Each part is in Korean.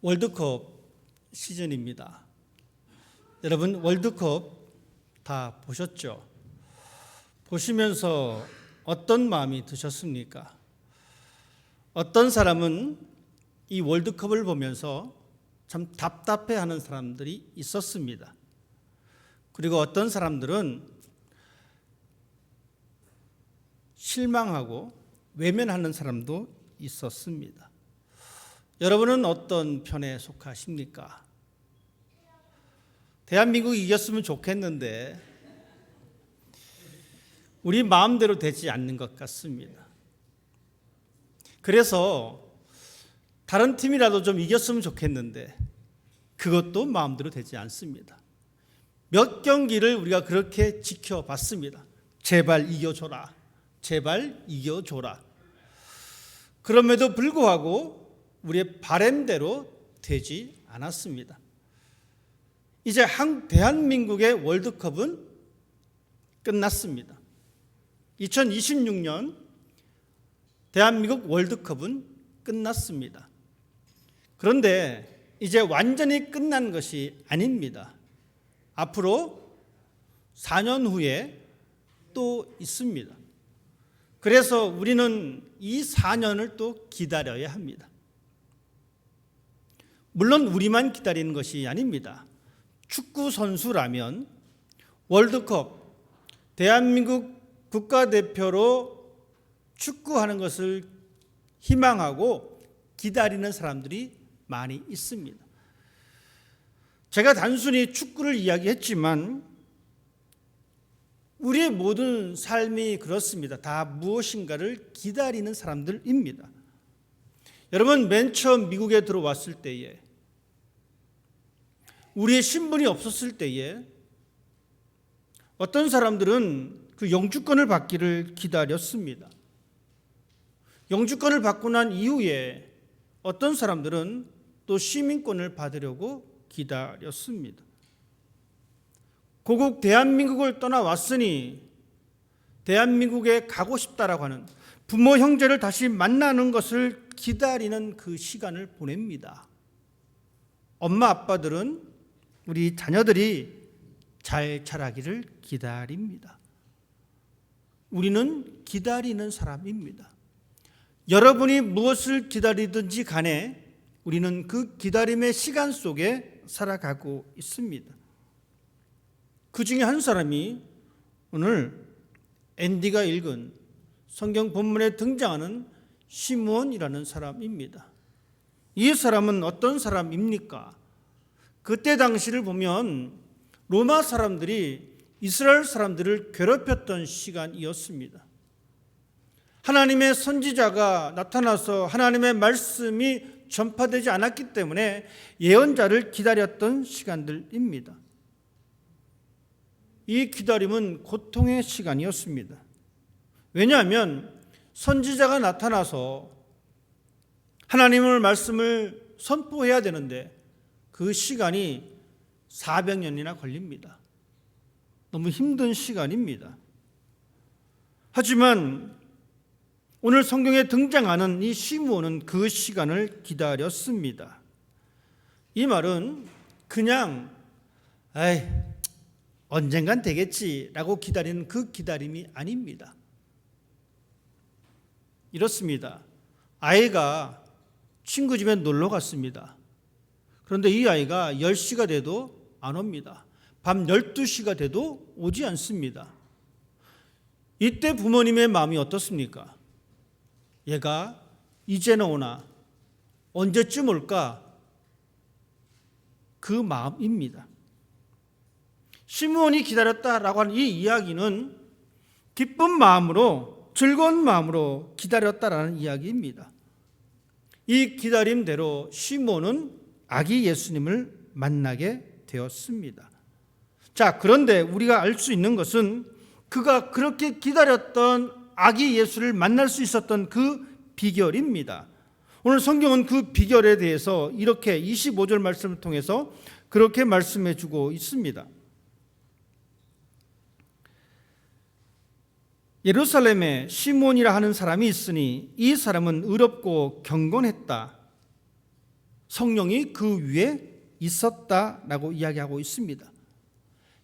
월드컵 시즌입니다. 여러분 월드컵 다 보셨죠? 보시면서 어떤 마음이 드셨습니까? 어떤 사람은 이 월드컵을 보면서 참 답답해하는 사람들이 있었습니다. 그리고 어떤 사람들은 실망하고 외면하는 사람도 있었습니다. 여러분은 어떤 편에 속하십니까? 대한민국이 이겼으면 좋겠는데 우리 마음대로 되지 않는 것 같습니다. 그래서 다른 팀이라도 좀 이겼으면 좋겠는데 그것도 마음대로 되지 않습니다. 몇 경기를 우리가 그렇게 지켜봤습니다. 제발 이겨줘라. 제발 이겨줘라. 그럼에도 불구하고 우리의 바람대로 되지 않았습니다. 이제 대한민국의 월드컵은 끝났습니다. 2026년 대한민국 월드컵은 끝났습니다. 그런데 이제 완전히 끝난 것이 아닙니다. 앞으로 4년 후에 또 있습니다. 그래서 우리는 이 4년을 또 기다려야 합니다. 물론 우리만 기다리는 것이 아닙니다. 축구 선수라면 월드컵 대한민국 국가대표로 축구하는 것을 희망하고 기다리는 사람들이 많이 있습니다. 제가 단순히 축구를 이야기했지만 우리의 모든 삶이 그렇습니다. 다 무엇인가를 기다리는 사람들입니다. 여러분 맨 처음 미국에 들어왔을 때에 우리의 신분이 없었을 때에 어떤 사람들은 그 영주권을 받기를 기다렸습니다. 영주권을 받고 난 이후에 어떤 사람들은 또 시민권을 받으려고 기다렸습니다. 고국 대한민국을 떠나왔으니 대한민국에 가고 싶다라고 하는 부모 형제를 다시 만나는 것을 기다리는 그 시간을 보냅니다. 엄마 아빠들은 우리 자녀들이 잘 자라기를 기다립니다. 우리는 기다리는 사람입니다. 여러분이 무엇을 기다리든지 간에 우리는 그 기다림의 시간 속에 살아가고 있습니다. 그 중에 한 사람이 오늘 앤디가 읽은 성경 본문에 등장하는 시므온이라는 사람입니다. 이 사람은 어떤 사람입니까? 그때 당시를 보면 로마 사람들이 이스라엘 사람들을 괴롭혔던 시간이었습니다. 하나님의 선지자가 나타나서 하나님의 말씀이 전파되지 않았기 때문에 예언자를 기다렸던 시간들입니다. 이 기다림은 고통의 시간이었습니다. 왜냐하면 선지자가 나타나서 하나님의 말씀을 선포해야 되는데 그 시간이 400년이나 걸립니다. 너무 힘든 시간입니다. 하지만 오늘 성경에 등장하는 이 시므온은 그 시간을 기다렸습니다. 이 말은 그냥 언젠간 되겠지라고 기다리는 그 기다림이 아닙니다. 이렇습니다. 아이가 친구 집에 놀러 갔습니다. 그런데 이 아이가 10시가 돼도 안 옵니다. 밤 12시가 돼도 오지 않습니다. 이때 부모님의 마음이 어떻습니까? 얘가 이제는 오나 언제쯤 올까? 그 마음입니다. 시므온이 기다렸다라고 하는 이 이야기는 기쁜 마음으로 즐거운 마음으로 기다렸다라는 이야기입니다. 이 기다림대로 시므온은 아기 예수님을 만나게 되었습니다. 자, 그런데 우리가 알 수 있는 것은 그가 그렇게 기다렸던 아기 예수를 만날 수 있었던 그 비결입니다. 오늘 성경은 그 비결에 대해서 이렇게 25절 말씀을 통해서 그렇게 말씀해 주고 있습니다. 예루살렘에 시므온이라 하는 사람이 있으니 이 사람은 의롭고 경건했다. 성령이 그 위에 있었다라고 이야기하고 있습니다.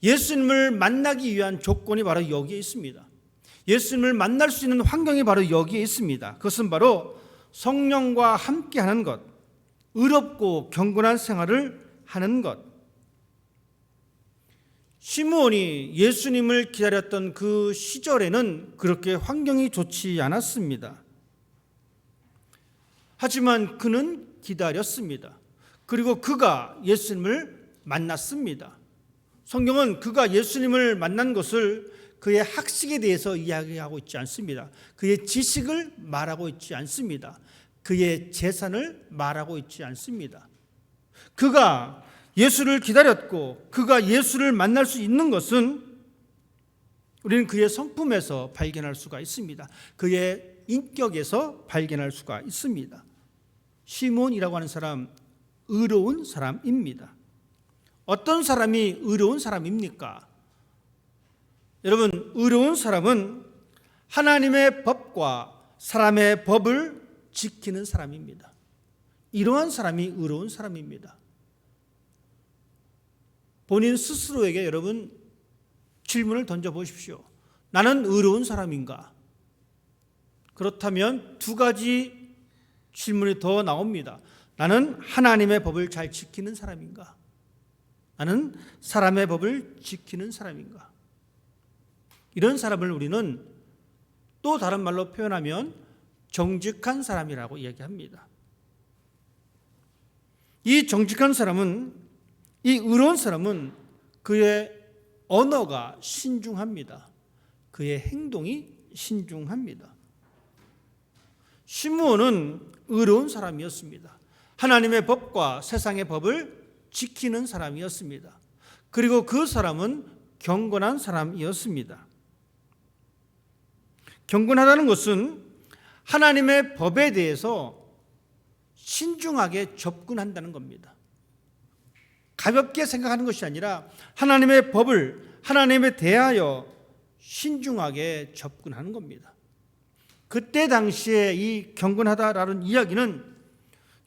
예수님을 만나기 위한 조건이 바로 여기에 있습니다. 예수님을 만날 수 있는 환경이 바로 여기에 있습니다. 그것은 바로 성령과 함께하는 것, 의롭고 경건한 생활을 하는 것. 시므온이 예수님을 기다렸던 그 시절에는 그렇게 환경이 좋지 않았습니다. 하지만 그는 기다렸습니다. 그리고 그가 예수님을 만났습니다. 성경은 그가 예수님을 만난 것을 그의 학식에 대해서 이야기하고 있지 않습니다. 그의 지식을 말하고 있지 않습니다. 그의 재산을 말하고 있지 않습니다. 그가 예수를 기다렸고 그가 예수를 만날 수 있는 것은 우리는 그의 성품에서 발견할 수가 있습니다. 그의 인격에서 발견할 수가 있습니다. 시몬이라고 하는 사람, 의로운 사람입니다. 어떤 사람이 의로운 사람입니까? 여러분, 의로운 사람은 하나님의 법과 사람의 법을 지키는 사람입니다. 이러한 사람이 의로운 사람입니다. 본인 스스로에게 여러분 질문을 던져보십시오. 나는 의로운 사람인가? 그렇다면 두 가지 질문이 더 나옵니다. 나는 하나님의 법을 잘 지키는 사람인가? 나는 사람의 법을 지키는 사람인가? 이런 사람을 우리는 또 다른 말로 표현하면 정직한 사람이라고 이야기합니다. 이 정직한 사람은, 이 의로운 사람은 그의 언어가 신중합니다. 그의 행동이 신중합니다. 시므온은 의로운 사람이었습니다. 하나님의 법과 세상의 법을 지키는 사람이었습니다. 그리고 그 사람은 경건한 사람이었습니다. 경건하다는 것은 하나님의 법에 대해서 신중하게 접근한다는 겁니다. 가볍게 생각하는 것이 아니라 하나님의 법을 하나님에 대하여 신중하게 접근하는 겁니다. 그때 당시에 이 경건하다라는 이야기는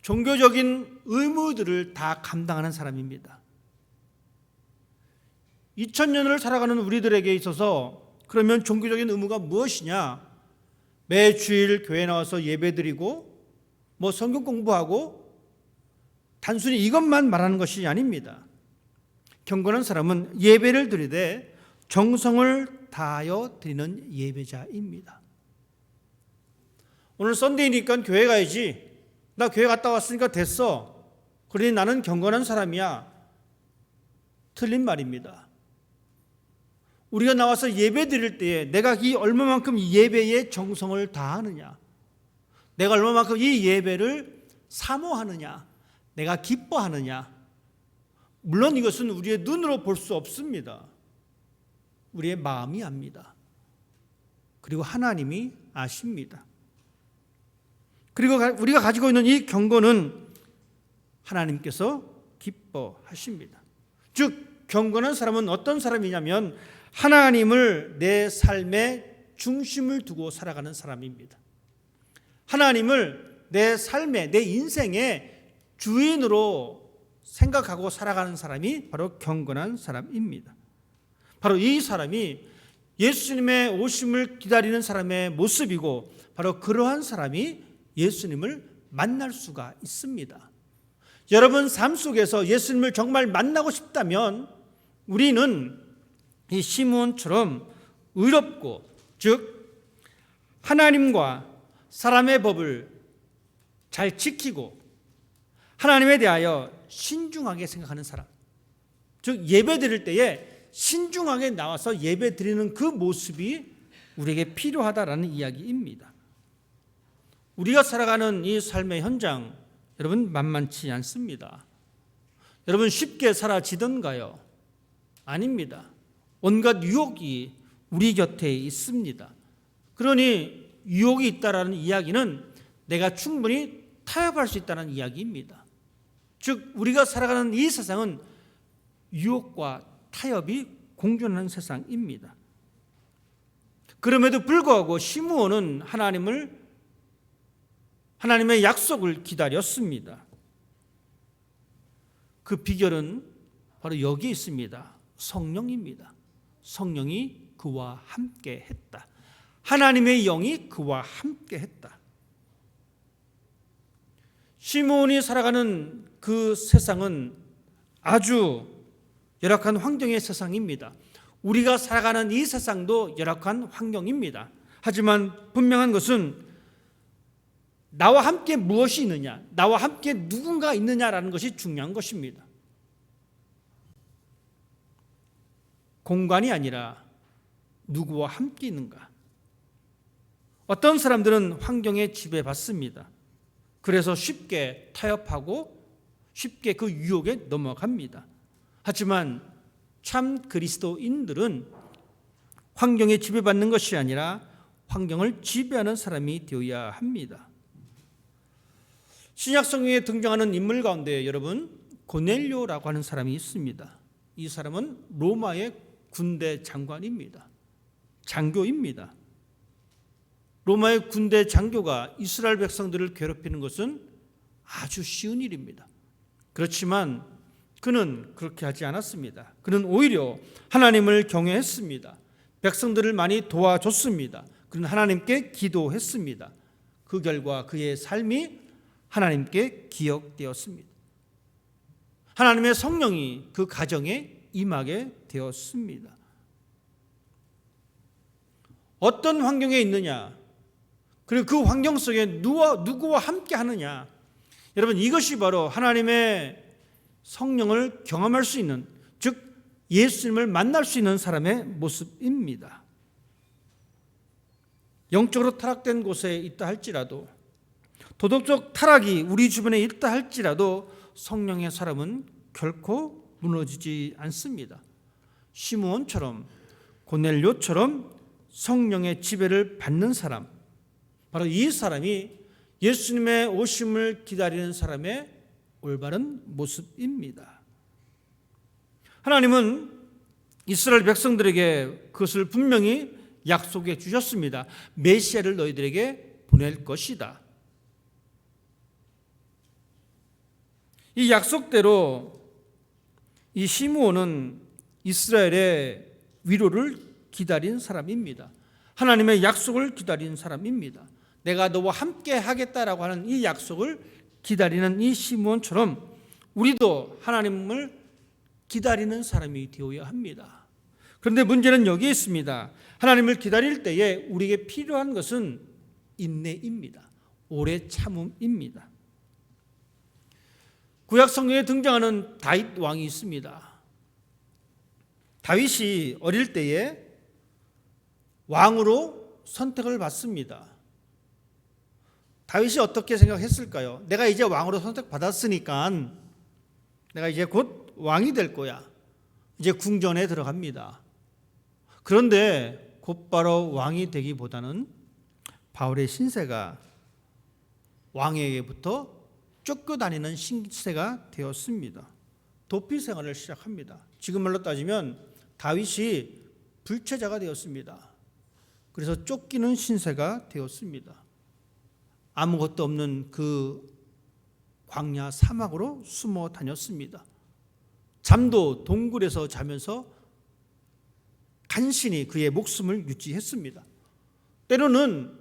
종교적인 의무들을 다 감당하는 사람입니다. 2000년을 살아가는 우리들에게 있어서 그러면 종교적인 의무가 무엇이냐? 매 주일 교회 나와서 예배드리고 성경 공부하고 단순히 이것만 말하는 것이 아닙니다. 경건한 사람은 예배를 드리되 정성을 다하여 드리는 예배자입니다. 오늘 썬데이니까 교회 가야지. 나 교회 갔다 왔으니까 됐어. 그러니 나는 경건한 사람이야. 틀린 말입니다. 우리가 나와서 예배 드릴 때에 내가 이 얼마만큼 이 예배에 정성을 다하느냐, 내가 얼마만큼 이 예배를 사모하느냐, 내가 기뻐하느냐. 물론 이것은 우리의 눈으로 볼 수 없습니다. 우리의 마음이 압니다. 그리고 하나님이 아십니다. 그리고 우리가 가지고 있는 이 경건은 하나님께서 기뻐하십니다. 즉 경건한 사람은 어떤 사람이냐면 하나님을 내 삶의 중심을 두고 살아가는 사람입니다. 하나님을 내 삶의, 내 인생의 주인으로 생각하고 살아가는 사람이 바로 경건한 사람입니다. 바로 이 사람이 예수님의 오심을 기다리는 사람의 모습이고 바로 그러한 사람이 예수님을 만날 수가 있습니다. 여러분 삶 속에서 예수님을 정말 만나고 싶다면 우리는 이 시므온처럼 의롭고, 즉 하나님과 사람의 법을 잘 지키고 하나님에 대하여 신중하게 생각하는 사람, 즉 예배 드릴 때에 신중하게 나와서 예배 드리는 그 모습이 우리에게 필요하다라는 이야기입니다. 우리가 살아가는 이 삶의 현장, 여러분 만만치 않습니다. 여러분 쉽게 사라지던가요? 아닙니다. 온갖 유혹이 우리 곁에 있습니다. 그러니 유혹이 있다라는 이야기는 내가 충분히 타협할 수 있다는 이야기입니다. 즉 우리가 살아가는 이 세상은 유혹과 타협이 공존하는 세상입니다. 그럼에도 불구하고 시므온은 하나님의 약속을 기다렸습니다. 그 비결은 바로 여기에 있습니다. 성령입니다. 성령이 그와 함께 했다. 하나님의 영이 그와 함께 했다. 시므온이 살아가는 그 세상은 아주 열악한 환경의 세상입니다. 우리가 살아가는 이 세상도 열악한 환경입니다. 하지만 분명한 것은 나와 함께 무엇이 있느냐, 나와 함께 누군가 있느냐라는 것이 중요한 것입니다. 공간이 아니라 누구와 함께 있는가. 어떤 사람들은 환경에 지배받습니다. 그래서 쉽게 타협하고 쉽게 그 유혹에 넘어갑니다. 하지만 참 그리스도인들은 환경에 지배받는 것이 아니라 환경을 지배하는 사람이 되어야 합니다. 신약 성경에 등장하는 인물 가운데 여러분 고넬료라고 하는 사람이 있습니다. 이 사람은 로마의 군대 장관입니다. 장교입니다. 로마의 군대 장교가 이스라엘 백성들을 괴롭히는 것은 아주 쉬운 일입니다. 그렇지만 그는 그렇게 하지 않았습니다. 그는 오히려 하나님을 경외했습니다. 백성들을 많이 도와줬습니다. 그는 하나님께 기도했습니다. 그 결과 그의 삶이 하나님께 기억되었습니다. 하나님의 성령이 그 가정에 임하게 되었습니다. 어떤 환경에 있느냐, 그리고 그 환경 속에 누구와 함께 하느냐, 여러분 이것이 바로 하나님의 성령을 경험할 수 있는, 즉 예수님을 만날 수 있는 사람의 모습입니다. 영적으로 타락된 곳에 있다 할지라도, 도덕적 타락이 우리 주변에 있다 할지라도 성령의 사람은 결코 무너지지 않습니다. 시므온처럼, 고넬료처럼 성령의 지배를 받는 사람, 바로 이 사람이 예수님의 오심을 기다리는 사람의 올바른 모습입니다. 하나님은 이스라엘 백성들에게 그것을 분명히 약속해 주셨습니다. 메시아를 너희들에게 보낼 것이다. 이 약속대로 이 시므온은 이스라엘의 위로를 기다린 사람입니다. 하나님의 약속을 기다린 사람입니다. 내가 너와 함께 하겠다라고 하는 이 약속을 기다리는 이 시므온처럼 우리도 하나님을 기다리는 사람이 되어야 합니다. 그런데 문제는 여기에 있습니다. 하나님을 기다릴 때에 우리에게 필요한 것은 인내입니다. 오래 참음입니다. 구약 성경에 등장하는 다윗 왕이 있습니다. 다윗이 어릴 때에 왕으로 선택을 받습니다. 다윗이 어떻게 생각했을까요? 내가 이제 왕으로 선택받았으니까 내가 이제 곧 왕이 될 거야. 이제 궁전에 들어갑니다. 그런데 곧바로 왕이 되기보다는 바울의 신세가 왕에게부터 쫓겨다니는 신세가 되었습니다. 도피 생활을 시작합니다. 지금 말로 따지면 다윗이 불체자가 되었습니다. 그래서 쫓기는 신세가 되었습니다. 아무것도 없는 그 광야 사막으로 숨어 다녔습니다. 잠도 동굴에서 자면서 간신히 그의 목숨을 유지했습니다. 때로는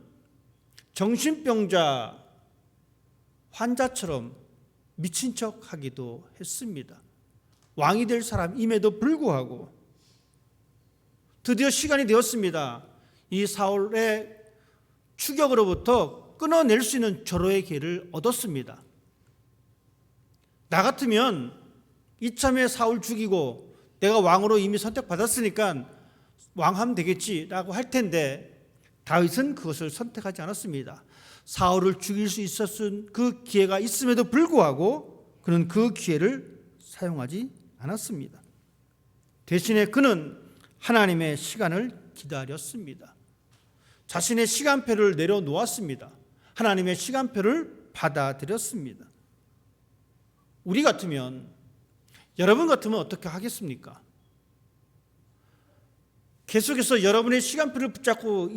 정신병자 환자처럼 미친 척 하기도 했습니다. 왕이 될 사람임에도 불구하고 드디어 시간이 되었습니다. 이 사울의 추격으로부터 끊어낼 수 있는 절호의 기회를 얻었습니다. 나 같으면 이참에 사울 죽이고 내가 왕으로 이미 선택받았으니까 왕하면 되겠지라고 할 텐데 다윗은 그것을 선택하지 않았습니다. 사울을 죽일 수 있었던 그 기회가 있음에도 불구하고 그는 그 기회를 사용하지 않았습니다. 대신에 그는 하나님의 시간을 기다렸습니다. 자신의 시간표를 내려놓았습니다. 하나님의 시간표를 받아들였습니다. 우리 같으면, 여러분 같으면 어떻게 하겠습니까? 계속해서 여러분의 시간표를 붙잡고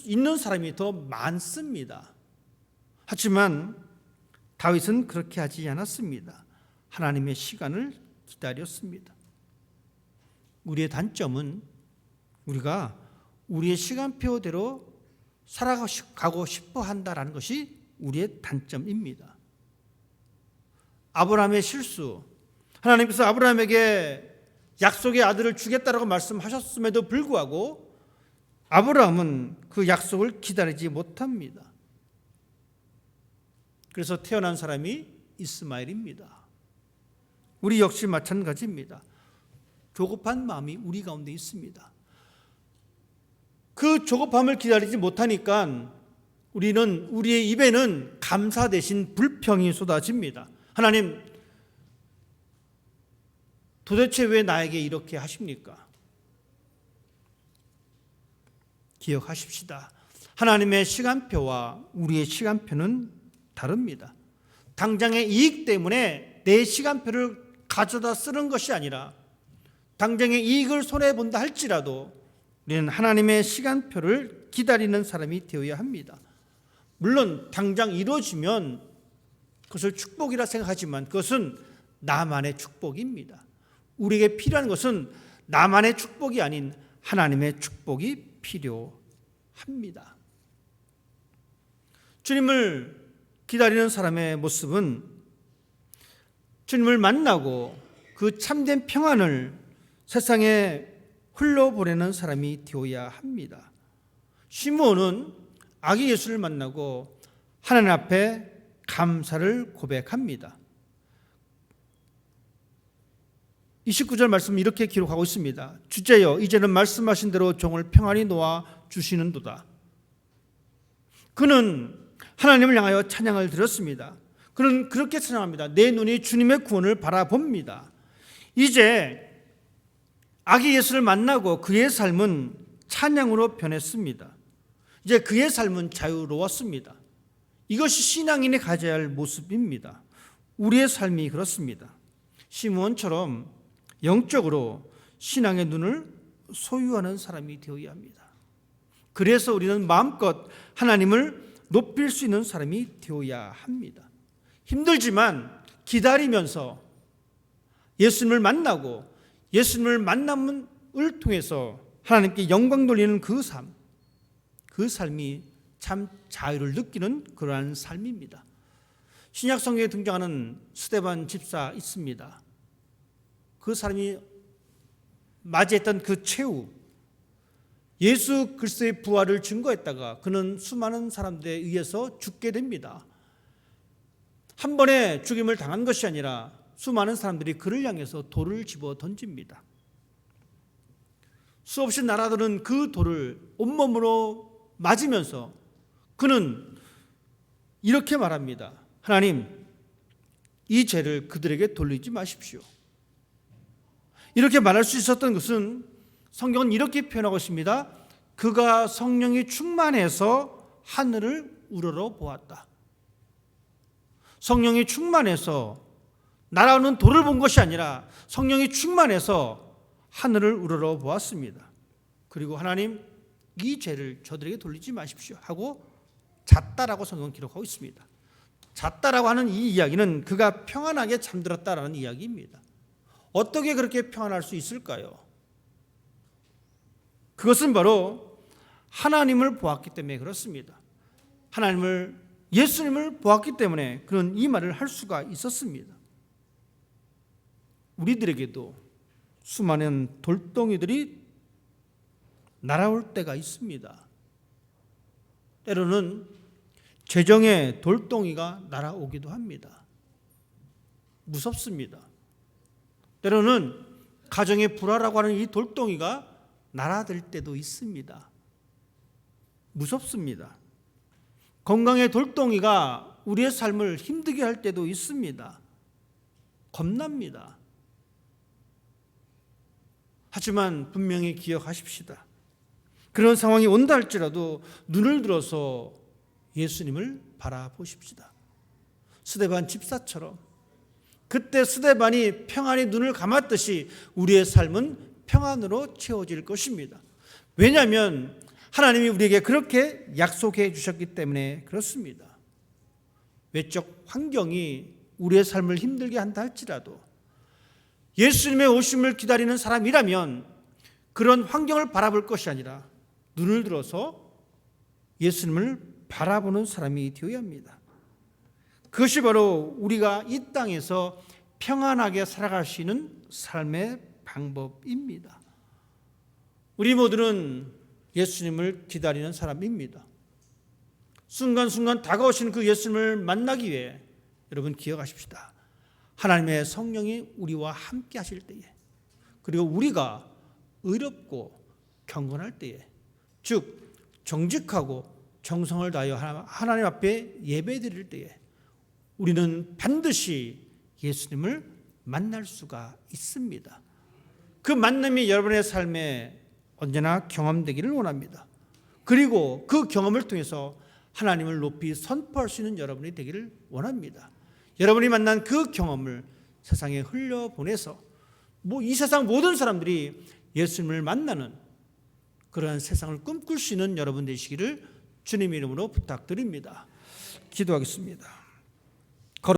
있는 사람이 더 많습니다. 하지만 다윗은 그렇게 하지 않았습니다. 하나님의 시간을 기다렸습니다. 우리의 단점은 우리가 우리의 시간표대로 살아가고 싶어 한다는 것이 우리의 단점입니다. 아브라함의 실수, 하나님께서 아브라함에게 약속의 아들을 주겠다라고 말씀하셨음에도 불구하고 아브라함은 그 약속을 기다리지 못합니다. 그래서 태어난 사람이 이스마엘입니다. 우리 역시 마찬가지입니다. 조급한 마음이 우리 가운데 있습니다. 그 조급함을 기다리지 못하니까 우리의 입에는 감사 대신 불평이 쏟아집니다. 하나님, 도대체 왜 나에게 이렇게 하십니까? 기억하십시다. 하나님의 시간표와 우리의 시간표는 다릅니다. 당장의 이익 때문에 내 시간표를 가져다 쓰는 것이 아니라 당장의 이익을 손해본다 할지라도 우리는 하나님의 시간표를 기다리는 사람이 되어야 합니다. 물론 당장 이루어지면 그것을 축복이라 생각하지만 그것은 나만의 축복입니다. 우리에게 필요한 것은 나만의 축복이 아닌 하나님의 축복이 필요합니다. 주님을 기다리는 사람의 모습은 주님을 만나고 그 참된 평안을 세상에 흘러보내는 사람이 되어야 합니다. 시므온은 아기 예수를 만나고 하나님 앞에 감사를 고백합니다. 29절 말씀 이렇게 기록하고 있습니다. 주제여, 이제는 말씀하신 대로 종을 평안히 놓아 주시는도다. 그는 하나님을 향하여 찬양을 드렸습니다. 그는 그렇게 찬양합니다. 내 눈이 주님의 구원을 바라봅니다. 이제 아기 예수를 만나고 그의 삶은 찬양으로 변했습니다. 이제 그의 삶은 자유로웠습니다. 이것이 신앙인이 가져야 할 모습입니다. 우리의 삶이 그렇습니다. 시므온처럼 영적으로 신앙의 눈을 소유하는 사람이 되어야 합니다. 그래서 우리는 마음껏 하나님을 높일 수 있는 사람이 되어야 합니다. 힘들지만 기다리면서 예수님을 만나고 예수님을 만남을 통해서 하나님께 영광 돌리는 그 삶이 참 자유를 느끼는 그러한 삶입니다. 신약 성경에 등장하는 스데반 집사 있습니다. 그 사람이 맞이했던 그 최후, 예수 그리스도의 부활을 증거했다가 그는 수많은 사람들에 의해서 죽게 됩니다. 한 번에 죽임을 당한 것이 아니라 수많은 사람들이 그를 향해서 돌을 집어 던집니다. 수없이 날아드는 그 돌을 온몸으로 맞으면서 그는 이렇게 말합니다. 하나님, 이 죄를 그들에게 돌리지 마십시오. 이렇게 말할 수 있었던 것은 성경은 이렇게 표현하고 있습니다. 그가 성령이 충만해서 하늘을 우러러 보았다. 성령이 충만해서 날아오는 돌을 본 것이 아니라 성령이 충만해서 하늘을 우러러 보았습니다. 그리고 하나님, 이 죄를 저들에게 돌리지 마십시오 하고 잤다라고 성경은 기록하고 있습니다. 잤다라고 하는 이 이야기는 그가 평안하게 잠들었다라는 이야기입니다. 어떻게 그렇게 평안할 수 있을까요? 그것은 바로 하나님을 보았기 때문에 그렇습니다. 예수님을 보았기 때문에 그는 이 말을 할 수가 있었습니다. 우리들에게도 수많은 돌덩이들이 날아올 때가 있습니다. 때로는 재정의 돌덩이가 날아오기도 합니다. 무섭습니다. 때로는 가정의 불화라고 하는 이 돌덩이가 날아들 때도 있습니다. 무섭습니다. 건강의 돌덩이가 우리의 삶을 힘들게 할 때도 있습니다. 겁납니다. 하지만 분명히 기억하십시다. 그런 상황이 온다 할지라도 눈을 들어서 예수님을 바라보십시다. 스데반 집사처럼 그때 스데반이 평안히 눈을 감았듯이 우리의 삶은 평안으로 채워질 것입니다. 왜냐하면 하나님이 우리에게 그렇게 약속해 주셨기 때문에 그렇습니다. 외적 환경이 우리의 삶을 힘들게 한다 할지라도 예수님의 오심을 기다리는 사람이라면 그런 환경을 바라볼 것이 아니라 눈을 들어서 예수님을 바라보는 사람이 되어야 합니다. 그것이 바로 우리가 이 땅에서 평안하게 살아갈 수 있는 삶의 방법입니다. 우리 모두는 예수님을 기다리는 사람입니다. 순간순간 다가오시는 그 예수님을 만나기 위해 여러분 기억하십시다. 하나님의 성령이 우리와 함께 하실 때에, 그리고 우리가 의롭고 경건할 때에, 즉 정직하고 정성을 다하여 하나님 앞에 예배드릴 때에 우리는 반드시 예수님을 만날 수가 있습니다. 그 만남이 여러분의 삶에 언제나 경험되기를 원합니다. 그리고 그 경험을 통해서 하나님을 높이 선포할 수 있는 여러분이 되기를 원합니다. 여러분이 만난 그 경험을 세상에 흘려보내서 이 세상 모든 사람들이 예수님을 만나는 그러한 세상을 꿈꿀 수 있는 여러분 되시기를 주님의 이름으로 부탁드립니다. 기도하겠습니다.